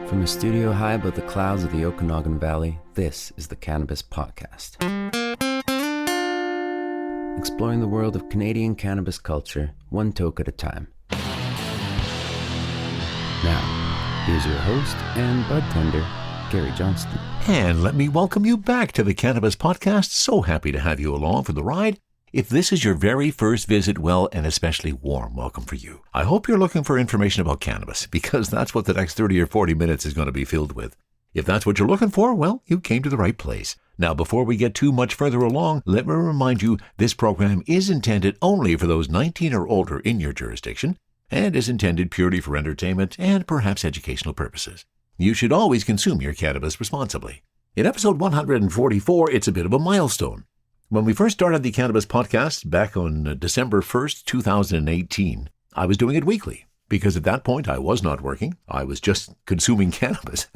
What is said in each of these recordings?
From a studio high above the clouds of the Okanagan Valley, this is the Cannabis Podcast. Exploring the world of Canadian cannabis culture, one toke at a time. Now, here's your host and bud tender, Gary Johnston. And let me welcome you back to the Cannabis Podcast. So happy to have you along for the ride. If this is your very first visit, well, an especially warm welcome for you. I hope you're looking for information about cannabis, because that's what the next 30 or 40 minutes is going to be filled with. If that's what you're looking for, well, you came to the right place. Now, before we get too much further along, let me remind you this program is intended only for those 19 or older in your jurisdiction, and is intended purely for entertainment and perhaps educational purposes. You should always consume your cannabis responsibly. In episode 144, it's a bit of a milestone. When we first started the Cannabis Podcast back on December 1st, 2018, I was doing it weekly because at that point I was not working. I was just consuming cannabis.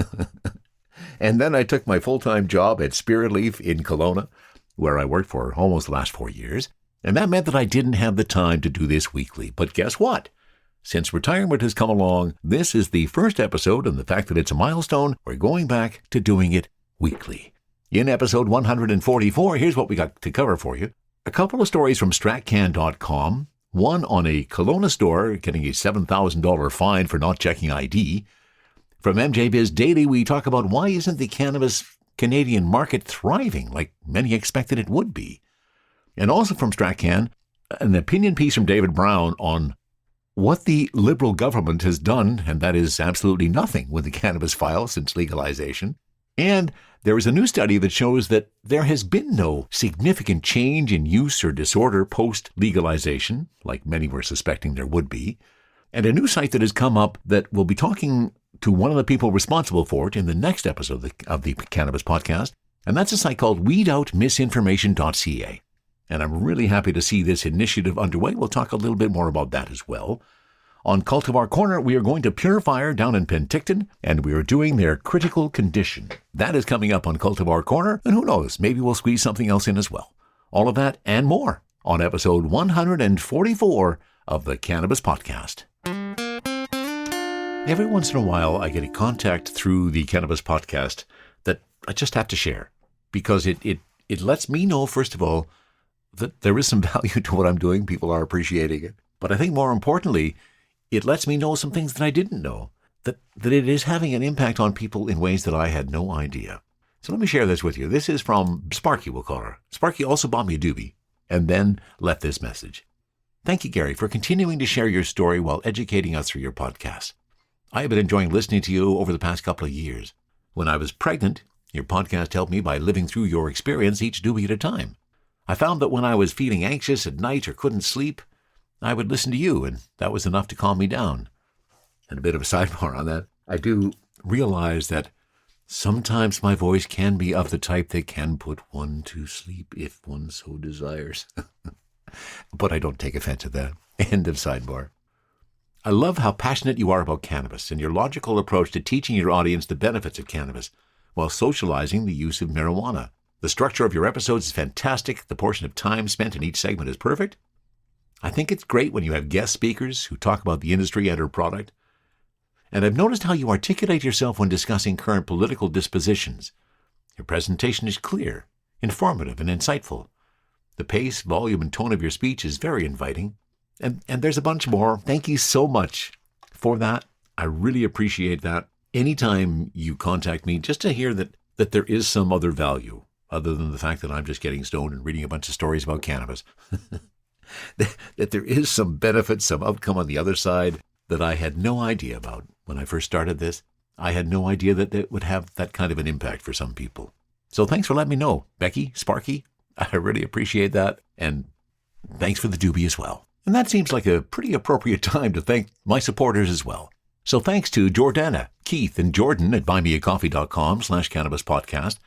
And then I took my full-time job at Spirit Leaf in Kelowna, where I worked for almost the last 4 years. And that meant that I didn't have the time to do this weekly. But guess what? Since retirement has come along, this is the first episode, and the fact that it's a milestone, we're going back to doing it weekly. In episode 144, here's what we got to cover for you. A couple of stories from stratcan.com, one on a Kelowna store getting a $7,000 fine for not checking ID. From MJ Biz Daily, we talk about why isn't the cannabis Canadian market thriving like many expected it would be. And also from StratCan, an opinion piece from David Brown on what the Liberal government has done, and that is absolutely nothing with the cannabis file since legalization. And there is a new study that shows that there has been no significant change in use or disorder post-legalization, like many were suspecting there would be. And a new site that has come up that will be talking to one of the people responsible for it in the next episode of the Cannabis Podcast, and that's a site called weedoutmisinformation.ca. And I'm really happy to see this initiative underway. We'll talk a little bit more about that as well. On Cultivar Corner, we are going to Purefire down in Penticton, and we are doing their critical condition. That is coming up on Cultivar Corner, and who knows, maybe we'll squeeze something else in as well. All of that and more on episode 144 of the Cannabis Podcast. Every once in a while, I get a contact through the Cannabis Podcast that I just have to share, because it lets me know, first of all, that there is some value to what I'm doing. People are appreciating it. But I think more importantly, it lets me know some things that I didn't know, that it is having an impact on people in ways that I had no idea. So let me share this with you. This is from Sparky, we'll call her. Sparky also bought me a doobie and then left this message. Thank you, Gary, for continuing to share your story while educating us through your podcast. I have been enjoying listening to you over the past couple of years. When I was pregnant, your podcast helped me by living through your experience each doobie at a time. I found that when I was feeling anxious at night or couldn't sleep, I would listen to you, and that was enough to calm me down. And a bit of a sidebar on that, I do realize that sometimes my voice can be of the type that can put one to sleep if one so desires. But I don't take offense at that. End of sidebar. I love how passionate you are about cannabis and your logical approach to teaching your audience the benefits of cannabis while socializing the use of marijuana. The structure of your episodes is fantastic. The portion of time spent in each segment is perfect. I think it's great when you have guest speakers who talk about the industry and her product. And I've noticed how you articulate yourself when discussing current political dispositions. Your presentation is clear, informative, and insightful. The pace, volume, and tone of your speech is very inviting. And there's a bunch more. Thank you so much for that. I really appreciate that. Anytime you contact me, just to hear that there is some other value, other than the fact that I'm just getting stoned and reading a bunch of stories about cannabis. That there is some benefit, some outcome on the other side that I had no idea about when I first started this. I had no idea that it would have that kind of an impact for some people. So thanks for letting me know, Becky, Sparky. I really appreciate that. And thanks for the doobie as well. And that seems like a pretty appropriate time to thank my supporters as well. So thanks to Jordana, Keith, and Jordan at buymeacoffee.com/cannabispodcast.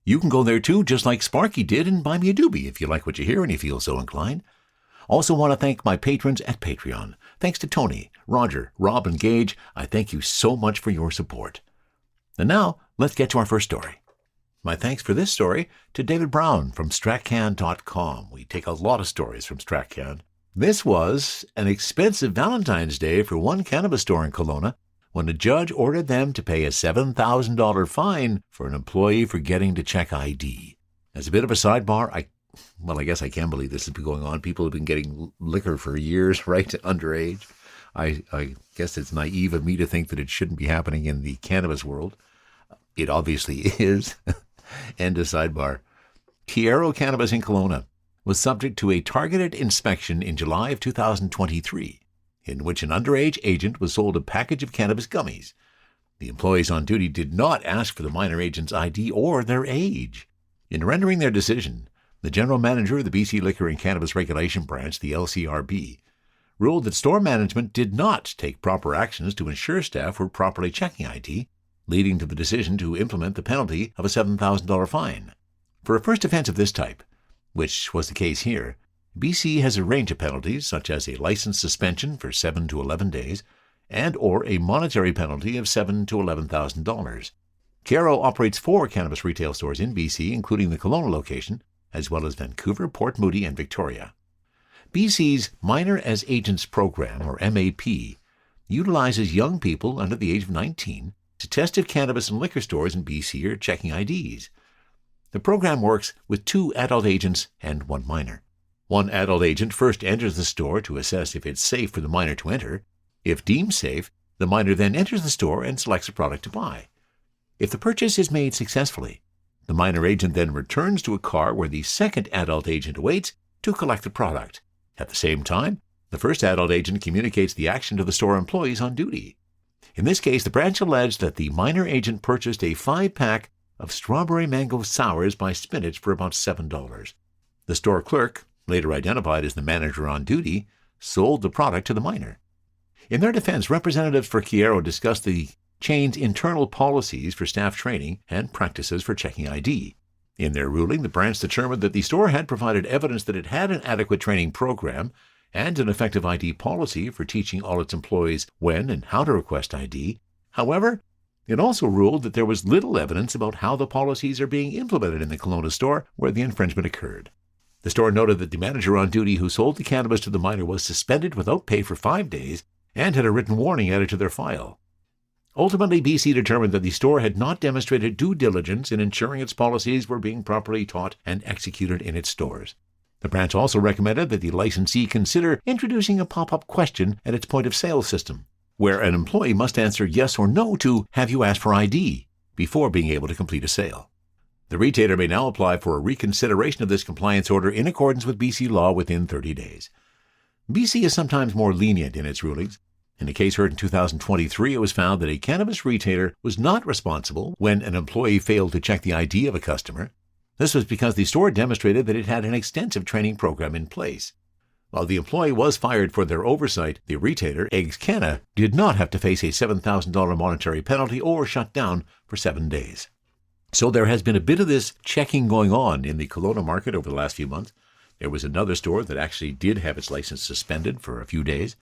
You can go there too, just like Sparky did, and buy me a doobie if you like what you hear and you feel so inclined. Also want to thank my patrons at Patreon. Thanks to Tony, Roger, Rob, and Gage. I thank you so much for your support. And now, let's get to our first story. My thanks for this story to David Brown from stratcan.com. We take a lot of stories from StratCan. This was an expensive Valentine's Day for one cannabis store in Kelowna when a judge ordered them to pay a $7,000 fine for an employee forgetting to check ID. As a bit of a sidebar, I guess I can believe this has been going on. People have been getting liquor for years, right, underage. I guess it's naive of me to think that it shouldn't be happening in the cannabis world. It obviously is. End of sidebar. Quiero Cannabis in Kelowna was subject to a targeted inspection in July of 2023, in which an underage agent was sold a package of cannabis gummies. The employees on duty did not ask for the minor agent's ID or their age. In rendering their decision, the general manager of the BC Liquor and Cannabis Regulation Branch, the LCRB, ruled that store management did not take proper actions to ensure staff were properly checking ID, leading to the decision to implement the penalty of a $7,000 fine. For a first offense of this type, which was the case here, BC has a range of penalties such as a license suspension for 7 to 11 days and or a monetary penalty of $7,000 to $11,000. Quiero operates 4 cannabis retail stores in BC, including the Kelowna location, as well as Vancouver, Port Moody, and Victoria. BC's Minor as Agents Program, or MAP, utilizes young people under the age of 19 to test if cannabis and liquor stores in BC are checking IDs. The program works with 2 adult agents and 1 minor. One adult agent first enters the store to assess if it's safe for the minor to enter. If deemed safe, the minor then enters the store and selects a product to buy. If the purchase is made successfully, the minor agent then returns to a car where the second adult agent awaits to collect the product. At the same time, the first adult agent communicates the action to the store employees on duty. In this case, the branch alleged that the minor agent purchased a 5-pack of strawberry mango sours by Spinach for about $7. The store clerk, later identified as the manager on duty, sold the product to the minor. In their defense, representatives for Quiero discussed the chain's internal policies for staff training and practices for checking ID. In their ruling, the branch determined that the store had provided evidence that it had an adequate training program and an effective ID policy for teaching all its employees when and how to request ID. However, it also ruled that there was little evidence about how the policies are being implemented in the Kelowna store where the infringement occurred. The store noted that the manager on duty who sold the cannabis to the minor was suspended without pay for 5 days and had a written warning added to their file. Ultimately, BC determined that the store had not demonstrated due diligence in ensuring its policies were being properly taught and executed in its stores. The branch also recommended that the licensee consider introducing a pop-up question at its point-of-sale system, where an employee must answer yes or no to "Have you asked for ID?" before being able to complete a sale. The retailer may now apply for a reconsideration of this compliance order in accordance with BC law within 30 days. BC is sometimes more lenient in its rulings. In a case heard in 2023, it was found that a cannabis retailer was not responsible when an employee failed to check the ID of a customer. This was because the store demonstrated that it had an extensive training program in place. While the employee was fired for their oversight, the retailer, Eggs Canna, did not have to face a $7,000 monetary penalty or shut down for 7 days. So there has been a bit of this checking going on in the Kelowna market over the last few months. There was another store that actually did have its license suspended for a few days.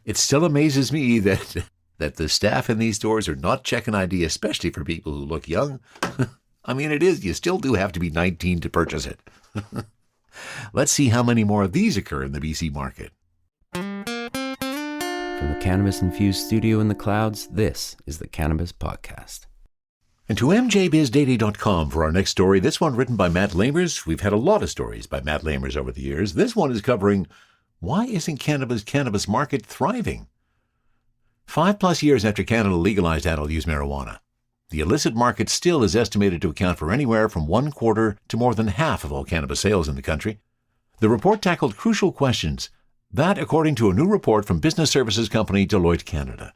It still amazes me that the staff in these stores are not checking ID, especially for people who look young. I mean, it is. You still do have to be 19 to purchase it. Let's see how many more of these occur in the BC market. From the cannabis-infused studio in the clouds, this is the Cannabis Podcast. And to mjbizdaily.com for our next story, this one written by Matt Lamers. We've had a lot of stories by Matt Lamers over the years. This one is covering, why isn't Canada's cannabis market thriving? 5+ years after Canada legalized adult-use marijuana, the illicit market still is estimated to account for anywhere from 1/4 to more than half of all cannabis sales in the country. The report tackled crucial questions, that according to a new report from business services company Deloitte Canada.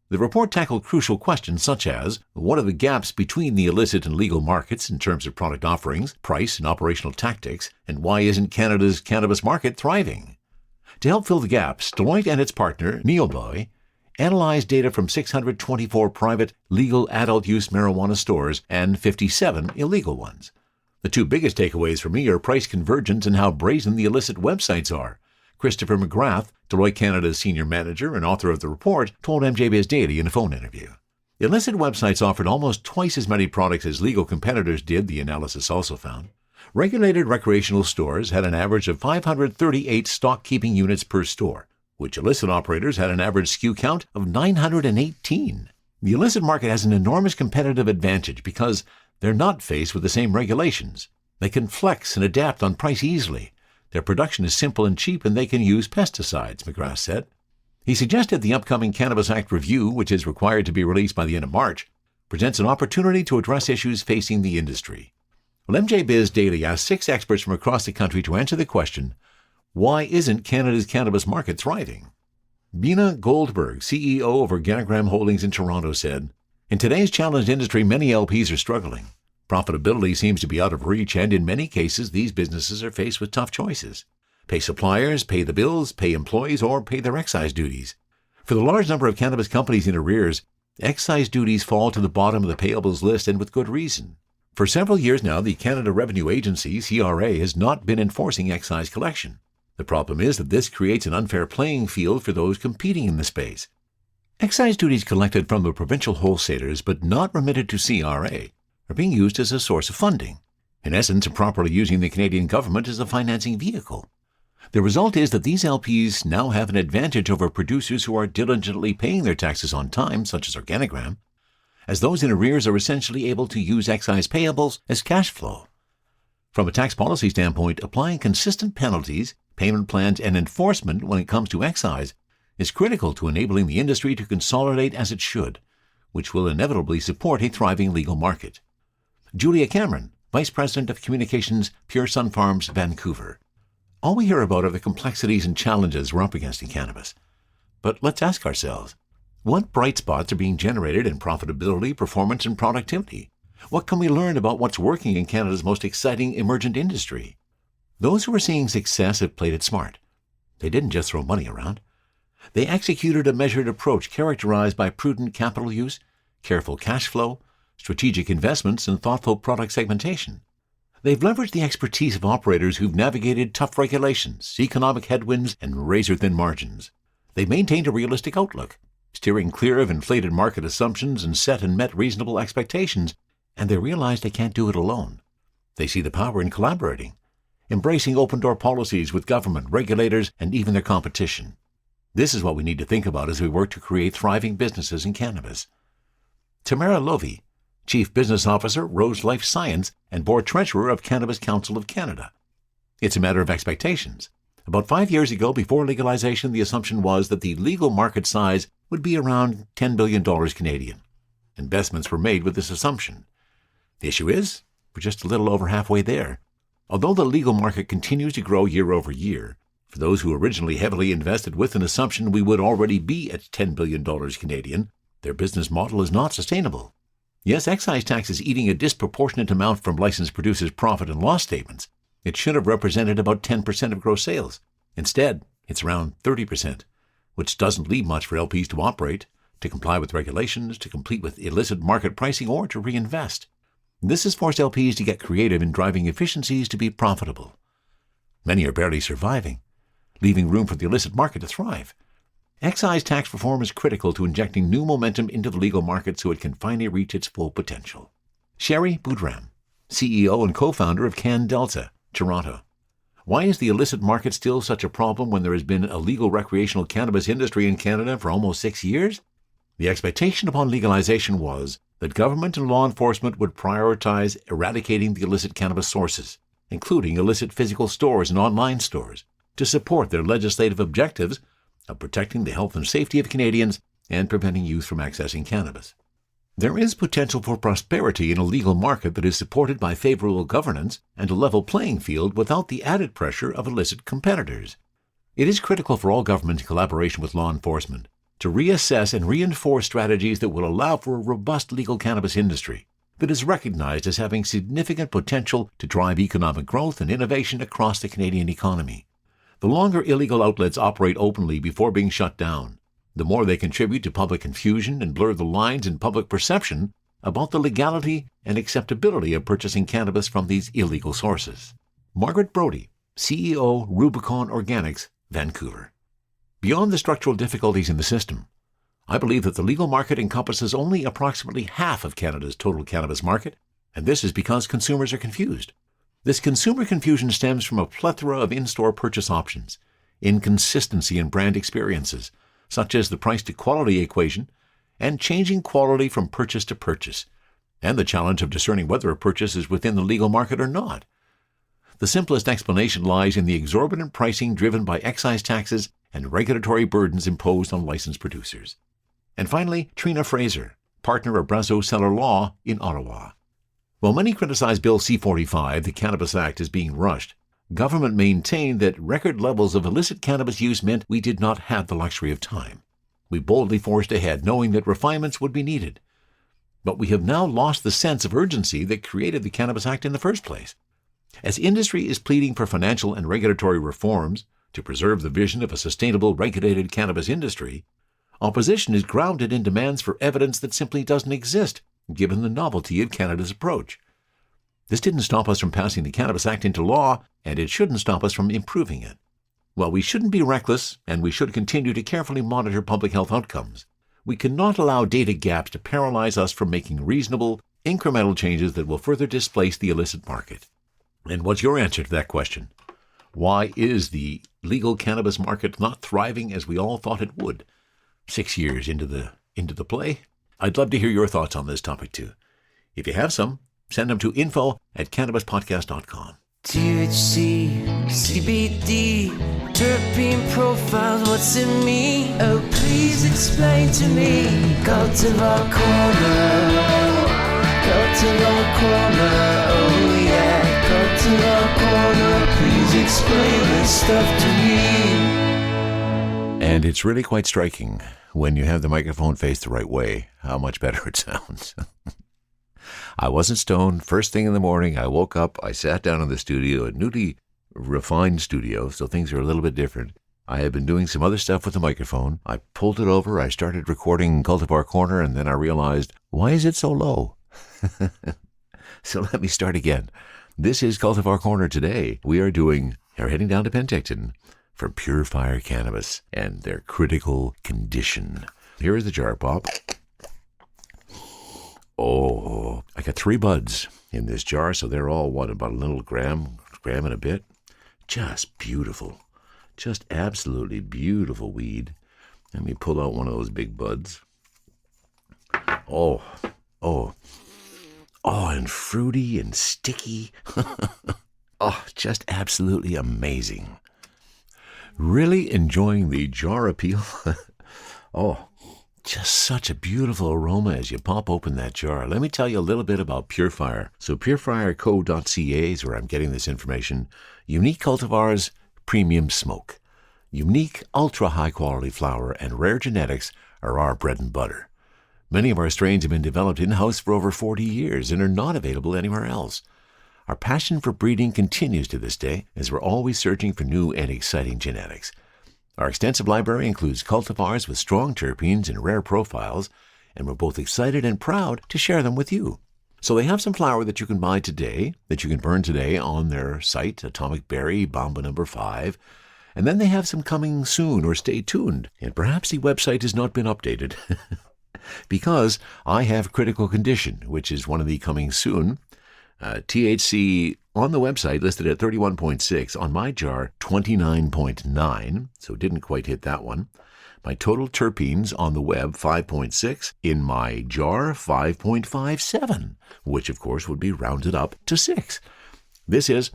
The report tackled crucial questions such as, what are the gaps between the illicit and legal markets in terms of product offerings, price, and operational tactics, and why isn't Canada's cannabis market thriving? To help fill the gaps, Deloitte and its partner, Neoboy, analyzed data from 624 private legal adult-use marijuana stores and 57 illegal ones. The 2 biggest takeaways for me are price convergence and how brazen the illicit websites are. Christopher McGrath, Deloitte Canada's senior manager and author of the report, told MJBiz Daily in a phone interview. Illicit websites offered almost twice as many products as legal competitors did, the analysis also found. Regulated recreational stores had an average of 538 stock-keeping units per store, which illicit operators had an average SKU count of 918. The illicit market has an enormous competitive advantage because they're not faced with the same regulations. They can flex and adapt on price easily. Their production is simple and cheap, and they can use pesticides, McGrath said. He suggested the upcoming Cannabis Act review, which is required to be released by the end of March, presents an opportunity to address issues facing the industry. Well, MJ Biz Daily asked 6 experts from across the country to answer the question, why isn't Canada's cannabis market thriving? Bina Goldberg, CEO of Organigram Holdings in Toronto, said, in today's challenged industry, many LPs are struggling. Profitability seems to be out of reach, and in many cases, these businesses are faced with tough choices. Pay suppliers, pay the bills, pay employees, or pay their excise duties. For the large number of cannabis companies in arrears, excise duties fall to the bottom of the payables list, and with good reason. For several years now, the Canada Revenue Agency, CRA, has not been enforcing excise collection. The problem is that this creates an unfair playing field for those competing in the space. Excise duties collected from the provincial wholesalers but not remitted to CRA are being used as a source of funding. In essence, improperly using the Canadian government as a financing vehicle. The result is that these LPs now have an advantage over producers who are diligently paying their taxes on time, such as Organigram, as those in arrears are essentially able to use excise payables as cash flow. From a tax policy standpoint, applying consistent penalties, payment plans, and enforcement when it comes to excise is critical to enabling the industry to consolidate as it should, which will inevitably support a thriving legal market. Julia Cameron, Vice President of Communications, Pure Sun Farms, Vancouver. All we hear about are the complexities and challenges we're up against in cannabis. But let's ask ourselves, what bright spots are being generated in profitability, performance, and productivity? What can we learn about what's working in Canada's most exciting emergent industry? Those who are seeing success have played it smart. They didn't just throw money around. They executed a measured approach characterized by prudent capital use, careful cash flow, strategic investments, and thoughtful product segmentation. They've leveraged the expertise of operators who've navigated tough regulations, economic headwinds, and razor-thin margins. They've maintained a realistic outlook, steering clear of inflated market assumptions and set and met reasonable expectations, and they realize they can't do it alone. They see the power in collaborating, embracing open-door policies with government, regulators, and even their competition. This is what we need to think about as we work to create thriving businesses in cannabis. Tamara Lovey, Chief Business Officer, Rose Life Science, and Board Treasurer of Cannabis Council of Canada. It's a matter of expectations. About 5 years ago, before legalization, the assumption was that the legal market size would be around $10 billion Canadian. Investments were made with this assumption. The issue is, we're just a little over halfway there. Although the legal market continues to grow year over year, for those who originally heavily invested with an assumption we would already be at $10 billion Canadian, their business model is not sustainable. Yes, excise tax is eating a disproportionate amount from licensed producers' profit and loss statements. It should have represented about 10% of gross sales. Instead, it's around 30%, which doesn't leave much for LPs to operate, to comply with regulations, to compete with illicit market pricing, or to reinvest. This has forced LPs to get creative in driving efficiencies to be profitable. Many are barely surviving, leaving room for the illicit market to thrive. Excise tax reform is critical to injecting new momentum into the legal market so it can finally reach its full potential. Sherry Boudram, CEO and co-founder of Can Delta, Toronto. Why is the illicit market still such a problem when there has been a legal recreational cannabis industry in Canada for almost 6 years? The expectation upon legalization was that government and law enforcement would prioritize eradicating the illicit cannabis sources, including illicit physical stores and online stores, to support their legislative objectives of protecting the health and safety of Canadians and preventing youth from accessing cannabis. There is potential for prosperity in a legal market that is supported by favorable governance and a level playing field without the added pressure of illicit competitors. It is critical for all government in collaboration with law enforcement to reassess and reinforce strategies that will allow for a robust legal cannabis industry that is recognized as having significant potential to drive economic growth and innovation across the Canadian economy. The longer illegal outlets operate openly before being shut down, the more they contribute to public confusion and blur the lines in public perception about the legality and acceptability of purchasing cannabis from these illegal sources. Margaret Brody, CEO, Rubicon Organics, Vancouver. Beyond the structural difficulties in the system, I believe that the legal market encompasses only approximately half of Canada's total cannabis market, and this is because consumers are confused. This consumer confusion stems from a plethora of in-store purchase options, inconsistency in brand experiences, such as the price-to-quality equation, and changing quality from purchase to purchase, and the challenge of discerning whether a purchase is within the legal market or not. The simplest explanation lies in the exorbitant pricing driven by excise taxes and regulatory burdens imposed on licensed producers. And finally, Trina Fraser, partner of Brazeau Cellar Law in Ottawa. While many criticize Bill C-45, the Cannabis Act, as being rushed, government maintained that record levels of illicit cannabis use meant we did not have the luxury of time. We boldly forged ahead, knowing that refinements would be needed. But we have now lost the sense of urgency that created the Cannabis Act in the first place. As industry is pleading for financial and regulatory reforms to preserve the vision of a sustainable, regulated cannabis industry, opposition is grounded in demands for evidence that simply doesn't exist, given the novelty of Canada's approach. This didn't stop us from passing the Cannabis Act into law, and it shouldn't stop us from improving it. While we shouldn't be reckless, and we should continue to carefully monitor public health outcomes, we cannot allow data gaps to paralyze us from making reasonable, incremental changes that will further displace the illicit market. And what's your answer to that question? Why is the legal cannabis market not thriving as we all thought it would? 6 years into the play? I'd love to hear your thoughts on this topic too. If you have some, send them to info@cannabispodcast.com. THC, CBD, terpene profiles, what's in me? Oh, please explain to me. Cultivar Corner, Cultivar Corner, oh yeah. Cultivar Corner, please explain this stuff to me. And it's really quite striking when you have the microphone faced the right way, how much better it sounds. I wasn't stoned. First thing in the morning, I woke up, I sat down in the studio, a newly refined studio, so things are a little bit different. I had been doing some other stuff with the microphone. I pulled it over, I started recording Cultivar Corner, and then I realized, why is it so low? So let me start again. This is Cultivar Corner today. We are heading down to Penticton for Purefire Cannabis and their critical condition. Here is the jar pop. Oh, I got 3 buds in this jar, so they're all, about a little gram and a bit. Just beautiful. Just absolutely beautiful weed. Let me pull out one of those big buds. Oh, and fruity and sticky. Oh, just absolutely amazing. Really enjoying the jar appeal. Oh, just such a beautiful aroma as you pop open that jar. Let me tell you a little bit about Purefire. So purefireco.ca is where I'm getting this information. Unique cultivars, premium smoke. Unique, ultra-high quality flower and rare genetics are our bread and butter. Many of our strains have been developed in-house for over 40 years and are not available anywhere else. Our passion for breeding continues to this day as we're always searching for new and exciting genetics. Our extensive library includes cultivars with strong terpenes and rare profiles, and we're both excited and proud to share them with you. So they have some flower that you can buy today, that you can burn today on their site, Atomic Berry, Bamba No. 5. And then they have some coming soon, or stay tuned. And perhaps the website has not been updated. Because I have Critical Condition, which is one of the coming soon. THC on the website listed at 31.6, on my jar 29.9, so didn't quite hit that one. My total terpenes on the web 5.6, in my jar 5.57, which of course would be rounded up to 6. This is,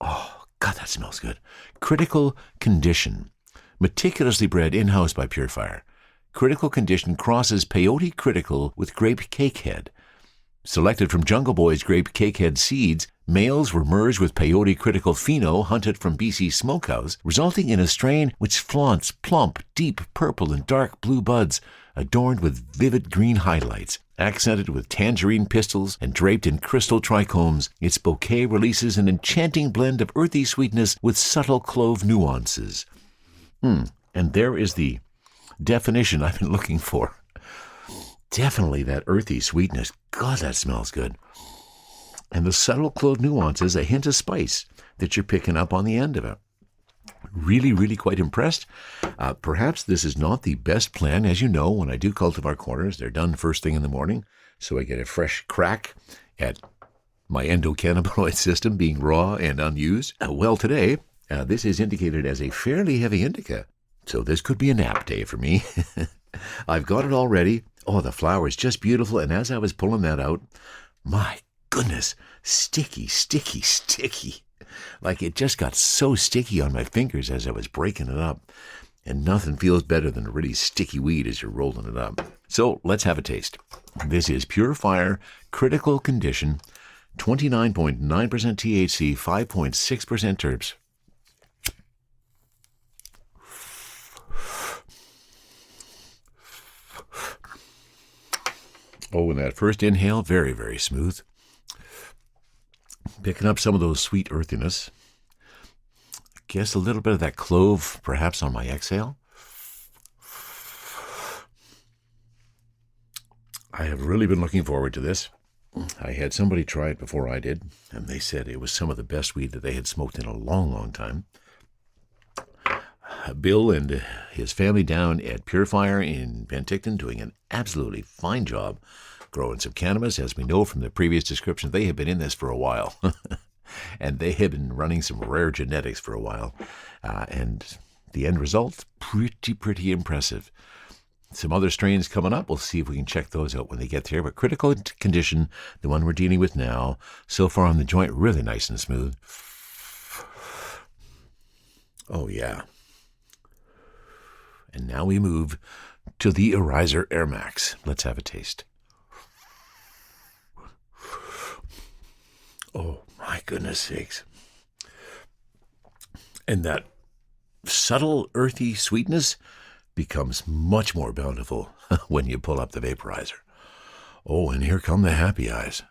oh God, that smells good. Critical Condition, meticulously bred in-house by Purefire. Critical Condition crosses Peyote Critical with Grape Cakehead. Selected from Jungle Boy's Grape Cakehead seeds, males were merged with Peyote Critical Pheno hunted from BC Smokehouse, resulting in a strain which flaunts plump, deep purple and dark blue buds, adorned with vivid green highlights. Accented with tangerine pistils and draped in crystal trichomes, its bouquet releases an enchanting blend of earthy sweetness with subtle clove nuances. And there is the definition I've been looking for. Definitely that earthy sweetness. God, that smells good. And the subtle clove nuances, a hint of spice that you're picking up on the end of it. Really, really quite impressed. Perhaps this is not the best plan. As you know, when I do Cultivar Corners, they're done first thing in the morning, so I get a fresh crack at my endocannabinoid system being raw and unused. Well, today, This is indicated as a fairly heavy indica, so this could be a nap day for me. I've got it all ready. Oh, the flower is just beautiful, and as I was pulling that out, my goodness, sticky, sticky, sticky. Like it just got so sticky on my fingers as I was breaking it up. And nothing feels better than a really sticky weed as you're rolling it up. So let's have a taste. This is Purefire Critical Condition, 29.9% THC, 5.6% terps. Oh, and that first inhale, very, very smooth. Picking up some of those sweet earthiness. Guess a little bit of that clove, perhaps, on my exhale. I have really been looking forward to this. I had somebody try it before I did, and they said it was some of the best weed that they had smoked in a long, long time. Bill and his family down at Purefire in Penticton doing an absolutely fine job growing some cannabis. As we know from the previous description, they have been in this for a while. And they have been running some rare genetics for a while. And the end result, pretty impressive. Some other strains coming up. We'll see if we can check those out when they get there. But critical condition, the one we're dealing with now, so far on the joint, really nice and smooth. Oh, yeah. And now we move to the Arizer Air Max. Let's have a taste. Oh, my goodness sakes. And that subtle, earthy sweetness becomes much more bountiful when you pull up the vaporizer. Oh, and here come the happy eyes.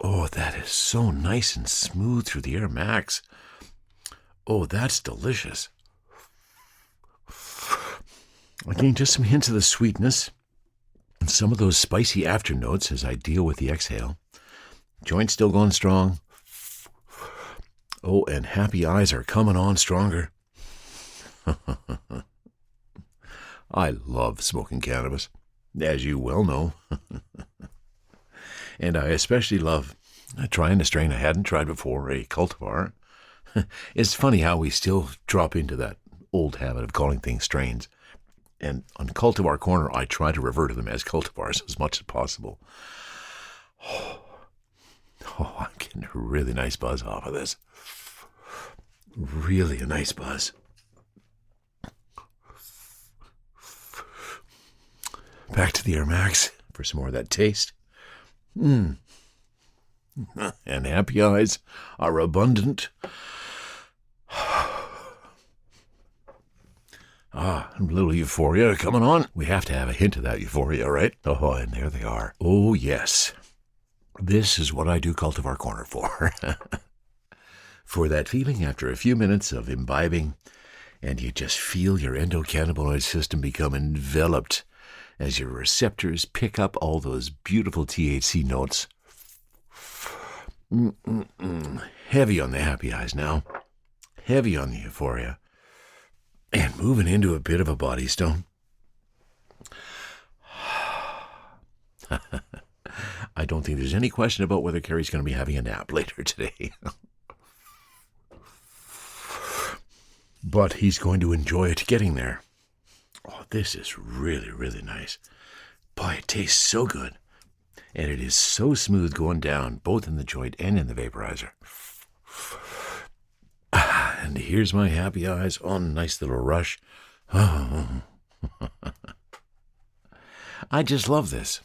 Oh, that is so nice and smooth through the Air Max. Oh, that's delicious. Again, just some hints of the sweetness and some of those spicy after notes as I deal with the exhale. Joint still going strong. Oh, and happy eyes are coming on stronger. I love smoking cannabis, as you well know. And I especially love trying a strain I hadn't tried before, a cultivar. It's funny how we still drop into that old habit of calling things strains. And on Cultivar Corner, I try to refer to them as cultivars as much as possible. Oh, I'm getting a really nice buzz off of this. Really a nice buzz. Back to the Air Max for some more of that taste. And happy eyes are abundant. A little euphoria coming on. We have to have a hint of that euphoria, right? Oh, and there they are. Oh, yes. This is what I do Cultivar Corner for. For that feeling after a few minutes of imbibing, and you just feel your endocannabinoid system become enveloped as your receptors pick up all those beautiful THC notes. Heavy on the happy eyes now. Heavy on the euphoria. And moving into a bit of a body stone. I don't think there's any question about whether Carrie's going to be having a nap later today. But he's going to enjoy it getting there. Oh, this is really, really nice. Boy, it tastes so good. And it is so smooth going down, both in the joint and in the vaporizer. And here's my happy eyes on nice little rush. I just love this.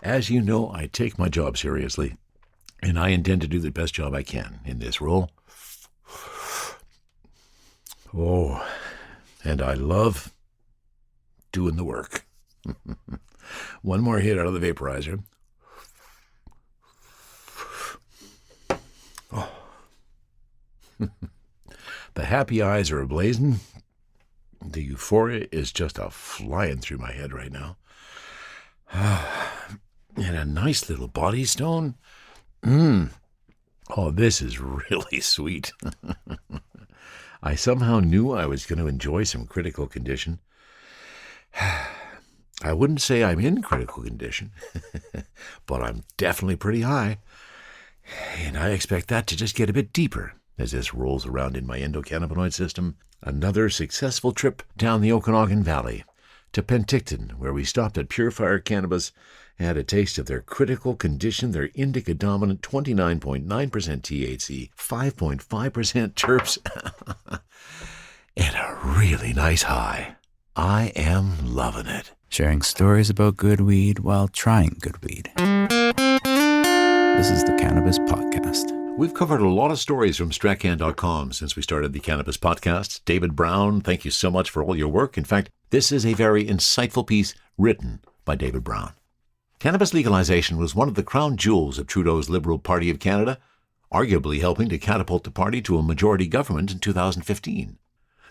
As you know, I take my job seriously, and I intend to do the best job I can in this role. Oh, and I love doing the work. One more hit out of the vaporizer. Oh. The happy eyes are ablazing. The euphoria is just flying through my head right now. And a nice little body stone. Oh, this is really sweet. I somehow knew I was going to enjoy some critical condition. I wouldn't say I'm in critical condition, but I'm definitely pretty high. And I expect that to just get a bit deeper as this rolls around in my endocannabinoid system. Another successful trip down the Okanagan Valley to Penticton, where we stopped at Purefire Cannabis and had a taste of their critical condition, their indica-dominant 29.9% THC, 5.5% terps, and a really nice high. I am loving it. Sharing stories about good weed while trying good weed. This is the Cannabis Podcast. We've covered a lot of stories from Stratcan.com since we started the Cannabis Podcast. David Brown, thank you so much for all your work. In fact, this is a very insightful piece written by David Brown. Cannabis legalization was one of the crown jewels of Trudeau's Liberal Party of Canada, arguably helping to catapult the party to a majority government in 2015.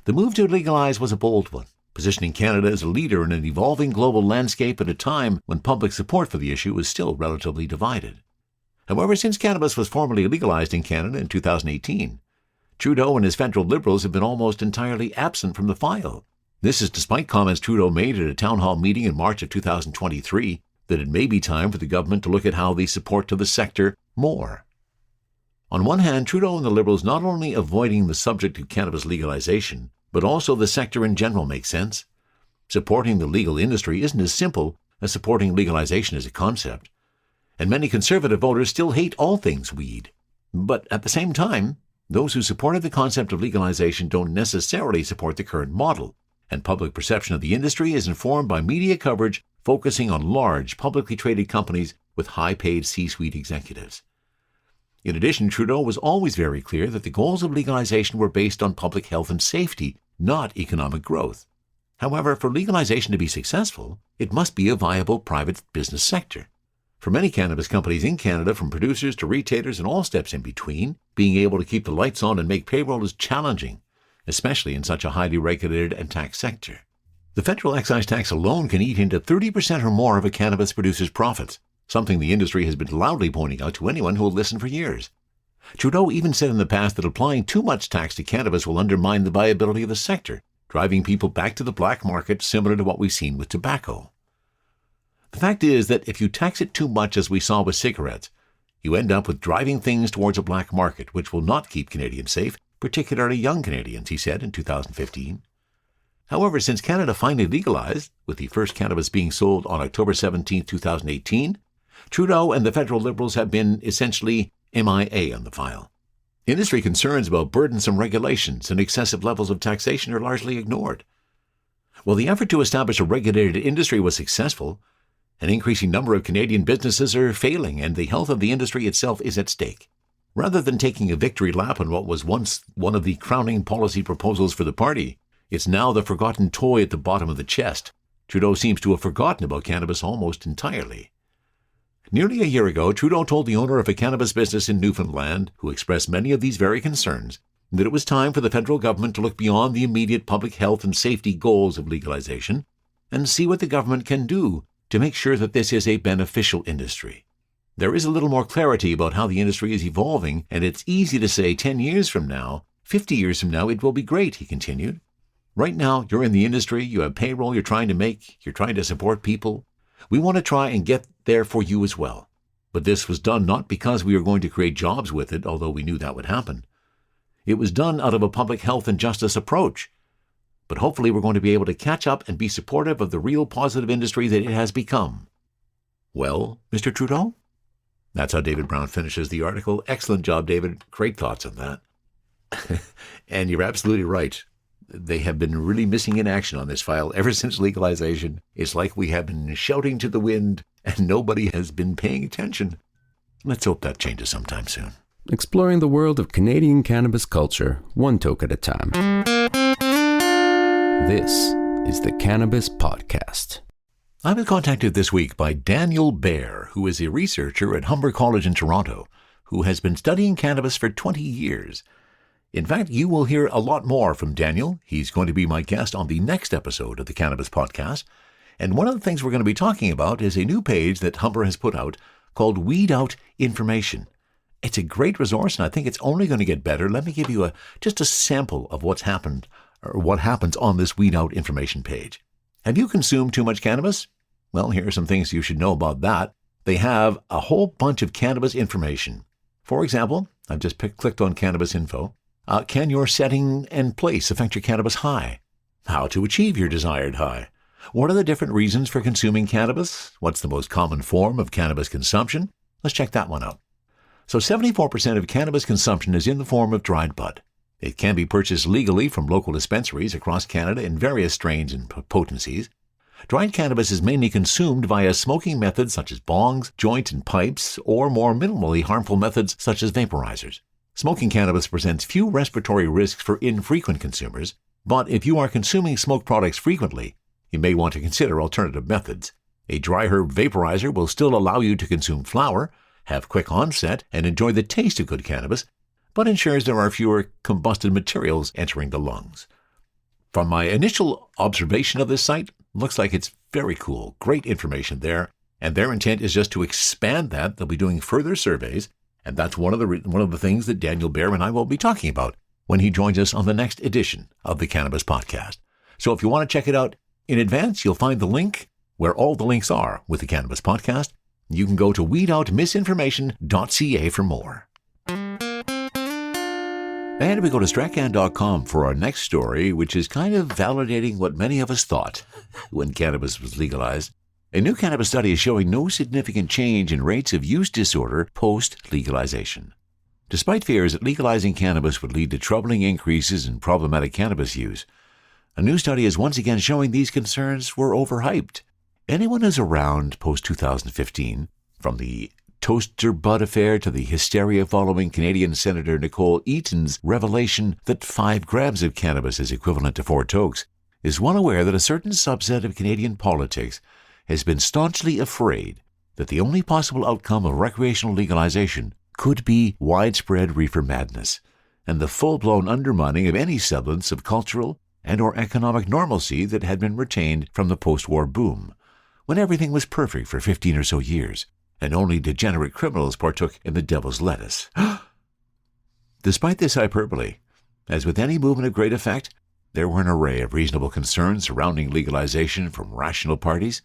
The move to legalize was a bold one, positioning Canada as a leader in an evolving global landscape at a time when public support for the issue was still relatively divided. However, since cannabis was formally legalized in Canada in 2018, Trudeau and his federal Liberals have been almost entirely absent from the file. This is despite comments Trudeau made at a town hall meeting in March of 2023 that it may be time for the government to look at how they support to the sector more. On one hand, Trudeau and the Liberals not only avoiding the subject of cannabis legalization, but also the sector in general makes sense. Supporting the legal industry isn't as simple as supporting legalization as a concept. And many conservative voters still hate all things weed. But at the same time, those who supported the concept of legalization don't necessarily support the current model, and public perception of the industry is informed by media coverage focusing on large, publicly traded companies with high-paid C-suite executives. In addition, Trudeau was always very clear that the goals of legalization were based on public health and safety, not economic growth. However, for legalization to be successful, it must be a viable private business sector. For many cannabis companies in Canada, from producers to retailers and all steps in between, being able to keep the lights on and make payroll is challenging, especially in such a highly regulated and taxed sector. The federal excise tax alone can eat into 30% or more of a cannabis producer's profits, something the industry has been loudly pointing out to anyone who will listen for years. Trudeau even said in the past that applying too much tax to cannabis will undermine the viability of the sector, driving people back to the black market similar to what we've seen with tobacco. The fact is that if you tax it too much, as we saw with cigarettes, you end up with driving things towards a black market, which will not keep Canadians safe, particularly young Canadians, he said in 2015. However, since Canada finally legalized, with the first cannabis being sold on October 17, 2018, Trudeau and the federal Liberals have been essentially MIA on the file. Industry concerns about burdensome regulations and excessive levels of taxation are largely ignored. While the effort to establish a regulated industry was successful, an increasing number of Canadian businesses are failing, and the health of the industry itself is at stake. Rather than taking a victory lap on what was once one of the crowning policy proposals for the party, it's now the forgotten toy at the bottom of the chest. Trudeau seems to have forgotten about cannabis almost entirely. Nearly a year ago, Trudeau told the owner of a cannabis business in Newfoundland, who expressed many of these very concerns, that it was time for the federal government to look beyond the immediate public health and safety goals of legalization and see what the government can do to make sure that this is a beneficial industry. There is a little more clarity about how the industry is evolving, and it's easy to say 10 years from now, 50 years from now, it will be great, he continued. Right now, you're in the industry, you have payroll you're trying to make, you're trying to support people. We want to try and get there for you as well. But this was done not because we were going to create jobs with it, although we knew that would happen. It was done out of a public health and justice approach. But hopefully we're going to be able to catch up and be supportive of the real positive industry that it has become. Well, Mr. Trudeau? That's how David Brown finishes the article. Excellent job, David. Great thoughts on that. And you're absolutely right. They have been really missing in action on this file ever since legalization. It's like we have been shouting to the wind and nobody has been paying attention. Let's hope that changes sometime soon. Exploring the world of Canadian cannabis culture, one toke at a time. This is the Cannabis Podcast. I was contacted this week by Daniel Baer, who is a researcher at Humber College in Toronto, who has been studying cannabis for 20 years. In fact, you will hear a lot more from Daniel. He's going to be my guest on the next episode of the Cannabis Podcast. And one of the things we're going to be talking about is a new page that Humber has put out called Out Misinformation. It's a great resource, and I think it's only going to get better. Let me give you just a sample of what's happened or what happens on this Out Information page. Have you consumed too much cannabis? Well, here are some things you should know about that. They have a whole bunch of cannabis information. For example, I've just clicked on cannabis info. Can your setting and place affect your cannabis high? How to achieve your desired high? What are the different reasons for consuming cannabis? What's the most common form of cannabis consumption? Let's check that one out. So 74% of cannabis consumption is in the form of dried bud. It can be purchased legally from local dispensaries across Canada in various strains and potencies. Dried cannabis is mainly consumed via smoking methods such as bongs, joints, and pipes, or more minimally harmful methods such as vaporizers. Smoking cannabis presents few respiratory risks for infrequent consumers, but if you are consuming smoke products frequently, you may want to consider alternative methods. A dry herb vaporizer will still allow you to consume flower, have quick onset, and enjoy the taste of good cannabis, but ensures there are fewer combusted materials entering the lungs. From my initial observation of this site, looks like it's very cool. Great information there, and their intent is just to expand that. They'll be doing further surveys, and that's one of the things that Daniel Baer and I will be talking about when he joins us on the next edition of the Cannabis Podcast. So if you want to check it out in advance, you'll find the link where all the links are with the Cannabis Podcast. You can go to weedoutmisinformation.ca for more. And we go to Strachan.com for our next story, which is kind of validating what many of us thought when cannabis was legalized. A new cannabis study is showing no significant change in rates of use disorder post-legalization. Despite fears that legalizing cannabis would lead to troubling increases in problematic cannabis use, a new study is once again showing these concerns were overhyped. Anyone who's around post-2015, from the toaster bud affair to the hysteria following Canadian Senator Nicole Eaton's revelation that 5 grams of cannabis is equivalent to 4 tokes, is well aware that a certain subset of Canadian politics has been staunchly afraid that the only possible outcome of recreational legalization could be widespread reefer madness and the full-blown undermining of any semblance of cultural and or economic normalcy that had been retained from the post-war boom, when everything was perfect for 15 or so years, and only degenerate criminals partook in the devil's lettuce. Despite this hyperbole, as with any movement of great effect, there were an array of reasonable concerns surrounding legalization from rational parties.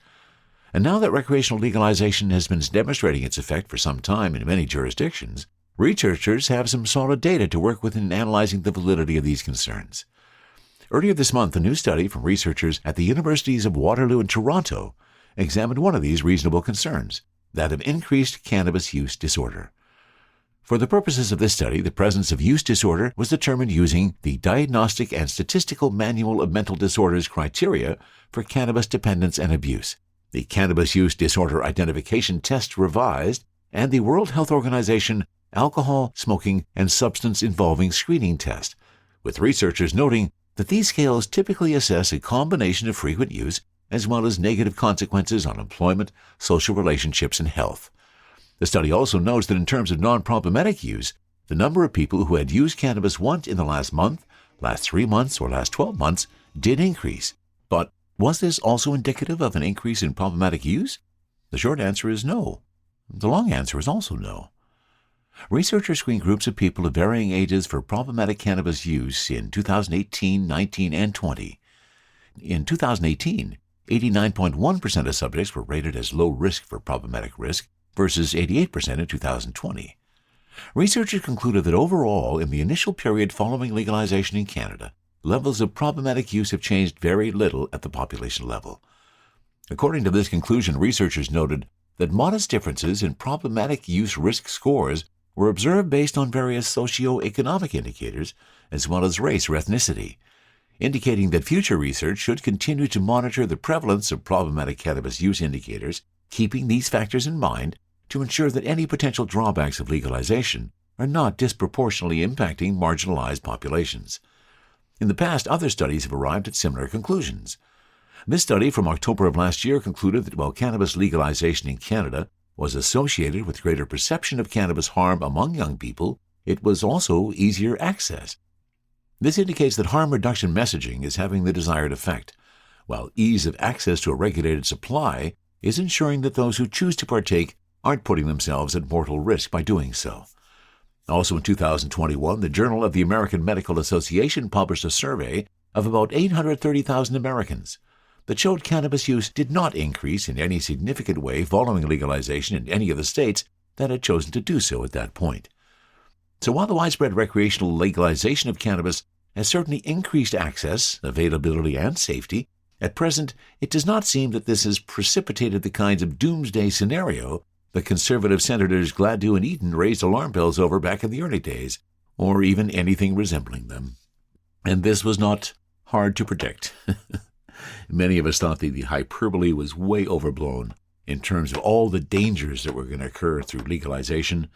And now that recreational legalization has been demonstrating its effect for some time in many jurisdictions, researchers have some solid data to work with in analyzing the validity of these concerns. Earlier this month, a new study from researchers at the Universities of Waterloo and Toronto examined one of these reasonable concerns, that of increased cannabis use disorder. For the purposes of this study, the presence of use disorder was determined using the Diagnostic and Statistical Manual of Mental Disorders criteria for cannabis dependence and abuse, the Cannabis Use Disorder Identification Test Revised, and the World Health Organization Alcohol, Smoking, and Substance Involving Screening Test, with researchers noting that these scales typically assess a combination of frequent use as well as negative consequences on employment, social relationships, and health. The study also notes that in terms of non-problematic use, the number of people who had used cannabis once in the last month, last 3 months, or last 12 months did increase. But was this also indicative of an increase in problematic use? The short answer is no. The long answer is also no. Researchers screened groups of people of varying ages for problematic cannabis use in 2018, 19, and 20. In 2018, 89.1% of subjects were rated as low risk for problematic risk versus 88% in 2020. Researchers concluded that overall, in the initial period following legalization in Canada, levels of problematic use have changed very little at the population level. According to this conclusion, researchers noted that modest differences in problematic use risk scores were observed based on various socio-economic indicators as well as race or ethnicity, indicating that future research should continue to monitor the prevalence of problematic cannabis use indicators, keeping these factors in mind to ensure that any potential drawbacks of legalization are not disproportionately impacting marginalized populations. In the past, other studies have arrived at similar conclusions. This study from October of last year concluded that while cannabis legalization in Canada was associated with greater perception of cannabis harm among young people, it was also easier access. This indicates that harm reduction messaging is having the desired effect, while ease of access to a regulated supply is ensuring that those who choose to partake aren't putting themselves at mortal risk by doing so. Also in 2021, the Journal of the American Medical Association published a survey of about 830,000 Americans. that showed cannabis use did not increase in any significant way following legalization in any of the states that had chosen to do so at that point. So while the widespread recreational legalization of cannabis has certainly increased access, availability, and safety, at present it does not seem that this has precipitated the kinds of doomsday scenario that conservative Senators Gladue and Eaton raised alarm bells over back in the early days, or even anything resembling them. And this was not hard to predict. Many of us thought that the hyperbole was way overblown in terms of all the dangers that were going to occur through legalization,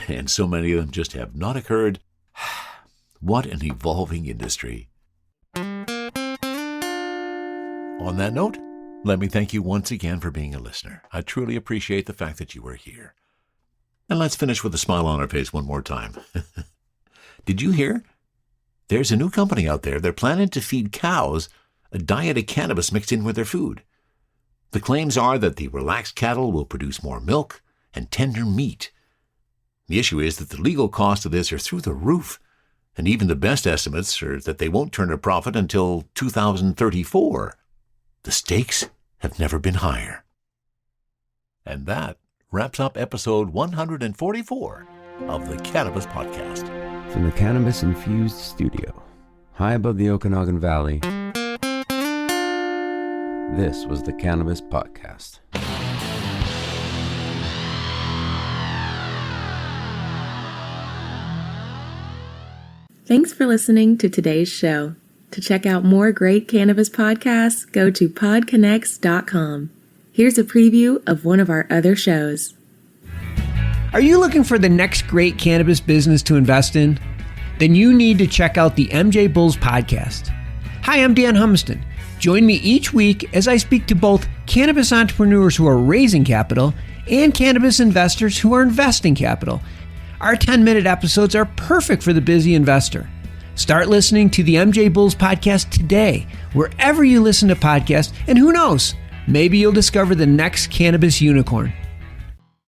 and so many of them just have not occurred. What an evolving industry. On that note, let me thank you once again for being a listener. I truly appreciate the fact that you are here. And let's finish with a smile on our face one more time. Did you hear? There's a new company out there. They're planning to feed cows a diet of cannabis mixed in with their food. The claims are that the relaxed cattle will produce more milk and tender meat. The issue is that the legal costs of this are through the roof, and even the best estimates are that they won't turn a profit until 2034. The stakes have never been higher. And that wraps up episode 144 of the Cannabis Podcast. From the Cannabis-infused studio, high above the Okanagan Valley, this was the Cannabis Podcast. Thanks for listening to today's show. To check out more great cannabis podcasts, go to podconnects.com. Here's a preview of one of our other shows. Are you looking for the next great cannabis business to invest in? Then you need to check out the MJ Bulls podcast. Hi, I'm Dan Humiston. Join me each week as I speak to both cannabis entrepreneurs who are raising capital and cannabis investors who are investing capital. Our 10-minute episodes are perfect for the busy investor. Start listening to the MJ Bulls podcast today, wherever you listen to podcasts, and who knows, maybe you'll discover the next cannabis unicorn.